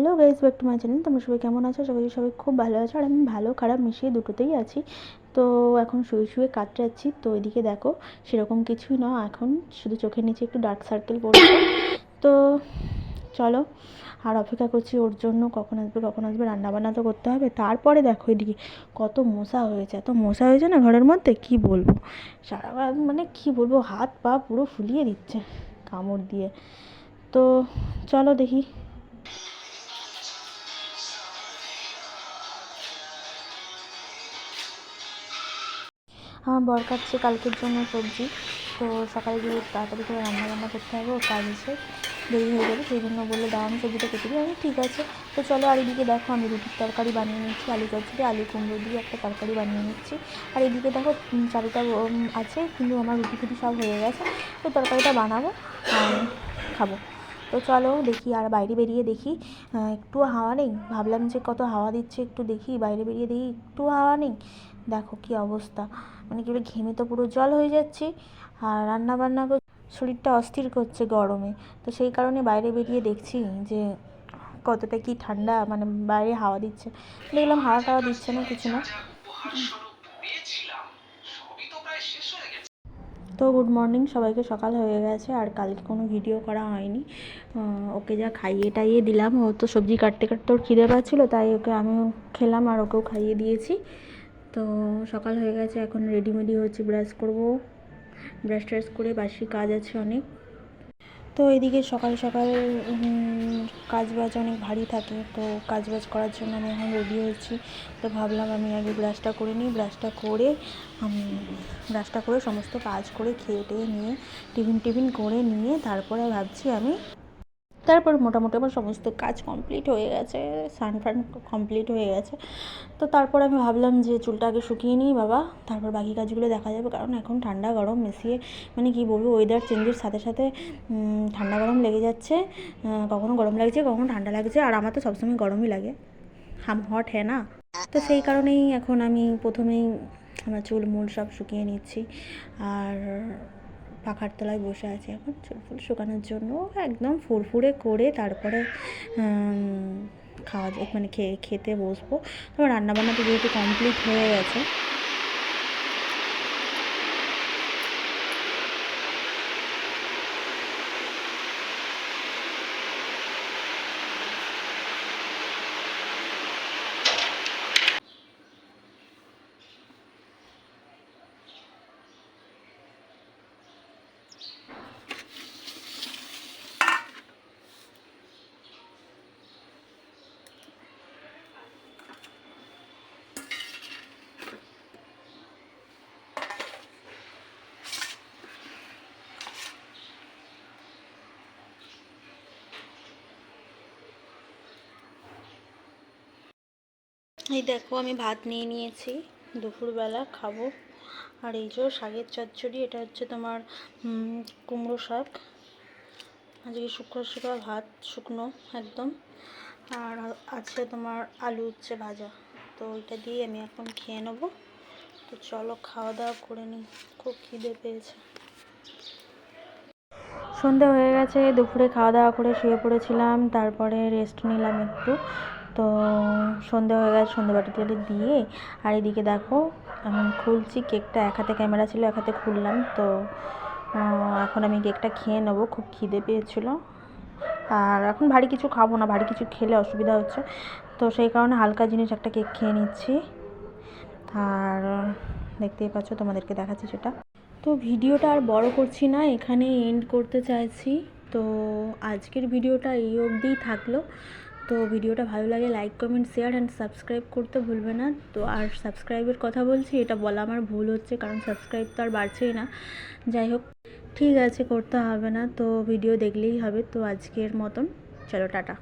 Hello guys, back to my channel. তোমরা সবাই কেমন আছো? সবাই খুব ভালো আছো, আর আমি ভালো খারাপ মিশিয়ে দুটোতেই আছি। তো এখন শুয়ে শুয়ে কাটাচ্ছি। তো এদিকে দেখো, সেরকম কিছুই না, এখন শুধু চোখের নিচে একটু ডার্ক সার্কেল পড়ছে। তো চলো, আর অপেক্ষা করছি ওর জন্য, কখন আসবে। রান্নাবান্না তো করতে হবে। তারপরে দেখো এদিকে কত মশা হয়েছে, এত মশা হয়েছে না ঘরের মধ্যে, কি বলবো। সারা মানে কি বলবো, হাত পা পুরো ফুলিয়ে দিচ্ছে কামড় দিয়ে। তো চলো দেখি। আমার বর কাটছে কালকের জন্য সবজি। তো সকালে গিয়ে তাড়াতাড়ি করে রান্নাবান্না করতে হবে, ওর কাজ এসে দেরি হয়ে যাবে, সেই জন্য বললো দাও আমি সবজিটা কেটে দিই। আমি ঠিক আছে। তো চলো, আর এদিকে দেখো আমি রুটির তরকারি বানিয়ে নিচ্ছি, আলু চচ্চড়ি, আলু কুমড়ো দিয়ে একটা তরকারি বানিয়ে নিচ্ছি। আর এদিকে দেখো চারুটা আছে, কিন্তু আমার রুটি ফুটি সব হয়ে গেছে। তো তরকারিটা বানাবো আর খাবো। তো চলো দেখি, আর বাইরে বেরিয়ে দেখি একটু হাওয়া নেই। ভাবলাম যে কত হাওয়া দিচ্ছে, একটু দেখি বাইরে বেরিয়ে দেখি, একটু হাওয়া নেই। দেখো কি অবস্থা, মানে কি ঘেমে তো পুরো জল হয়ে যাচ্ছি, আর রান্নাবান্না শরীরটা অস্থির করছে গরমে। তো সেই কারণে বাইরে বেরিয়ে দেখছি যে কতটা কি ঠান্ডা, মানে বাইরে হাওয়া দিচ্ছে। দেখলাম হাওয়া টাওয়া দিচ্ছে না, কিছু না। তো গুড মর্নিং সবাইকে, সকাল হয়ে গেছে, আর কালকে কোনো ভিডিও করা হয়নি। ওকে যা খাইয়ে টাইয়ে দিলাম, ও তো সবজি কাটতে কাটতে ওর খিদে পাচ্ছিলো, তাই ওকে আমিও খেলাম আর ওকেও খাইয়ে দিয়েছি। তো সকাল হয়ে গেছে, এখন রেডিমেডি হচ্ছে, ব্রাশ করবো, ব্রাশ ট্রাশ করে বাসি কাজ আছে অনেক। তো এদিকে সকাল সকাল কাজ বাজ অনেক ভারী থাকে, তো কাজ বাজ করার জন্য আমি এখন রেডি হচ্ছি। তো ভাবলাম আমি আগে ব্রাশটা করে নিই, ব্রাশটা করে সমস্ত কাজ করে খেয়ে টেয়ে নিয়ে টিফিন করে নিয়ে তারপরে ভাবছি আমি, তারপর মোটামুটি আমার সমস্ত কাজ কমপ্লিট হয়ে গেছে, স্নান ফান কমপ্লিট হয়ে গেছে। তো তারপর আমি ভাবলাম যে চুলটা আগে শুকিয়ে নিই বাবা, তারপর বাকি কাজগুলো দেখা যাবে। কারণ এখন ঠান্ডা গরম মিশিয়ে, মানে কি বলবো, ওয়েদার চেঞ্জের সাথে সাথে ঠান্ডা গরম লেগে যাচ্ছে। কখনো গরম লাগছে, কখনো ঠান্ডা লাগছে, আর আমার তো সবসময় গরমই লাগে, হাম হট হ্যাঁ না। তো সেই কারণেই এখন আমি প্রথমেই আমার চুল মূল সব শুকিয়ে নিচ্ছি, আর পাখার তলায় বসে আছি এখন চুল ফুল শুকানোর জন্য, একদম ফুরফুরে করে তারপরে মানে খেতে বসবো। তোমার রান্নাবান্না তো যেহেতু কমপ্লিট হয়ে গেছে। এই দেখো আমি ভাত নিয়ে নিয়েছি, দুপুরবেলা খাবো। আর এই যে শাকের চচ্চড়ি, এটা হচ্ছে তোমার কুমড়ো শাক, আজকে শুকনো ভাত, শুকনো একদম। আর আছে তোমার আলু উচ্ছে ভাজা। তো ওইটা দিয়ে আমি এখন খেয়ে নেবো। তো চলো খাওয়া দাওয়া করে নিই, খুব খিদে পেয়েছে। সন্ধে হয়ে গেছে, দুপুরে খাওয়া দাওয়া করে শুয়ে পড়েছিলাম, তারপরে রেস্ট নিলাম একটু। তো সন্ধে হয়ে গেছে, সন্ধে বাটি দিয়ে, আর এদিকে দেখো আমি খুলছি কেকটা, এক হাতে ক্যামেরা ছিল, এক হাতে খুললাম। তো এখন আমি কেকটা খেয়ে নেবো, খুব খিদে পেয়েছিলো। আর এখন ভারী কিছু খাবো না, ভারী কিছু খেলে অসুবিধা হচ্ছে, তো সেই কারণে হালকা জিনিস একটা কেক খেয়ে নিচ্ছি। আর দেখতেই পাচ্ছ, তোমাদেরকে দেখাচ্ছি সেটা। তো ভিডিওটা আর বড় করছি না, এখানে এন্ড করতে চাইছি। তো আজকের ভিডিওটা এই অবধিই থাকলো। তো ভিডিওটা ভালো লাগে like comment share and subscribe করতে ভুলবে না। তো আর সাবস্ক্রাইবের কথা বলছি, এটা বলা আমার ভুল হচ্ছে, কারণ সাবস্ক্রাইব তো আর বাড়ছেই না। যাই হোক, ঠিক আছে, করতে হবে না, তো ভিডিও দেখলেই হবে। তো আজকের মতন চলো, টাটা।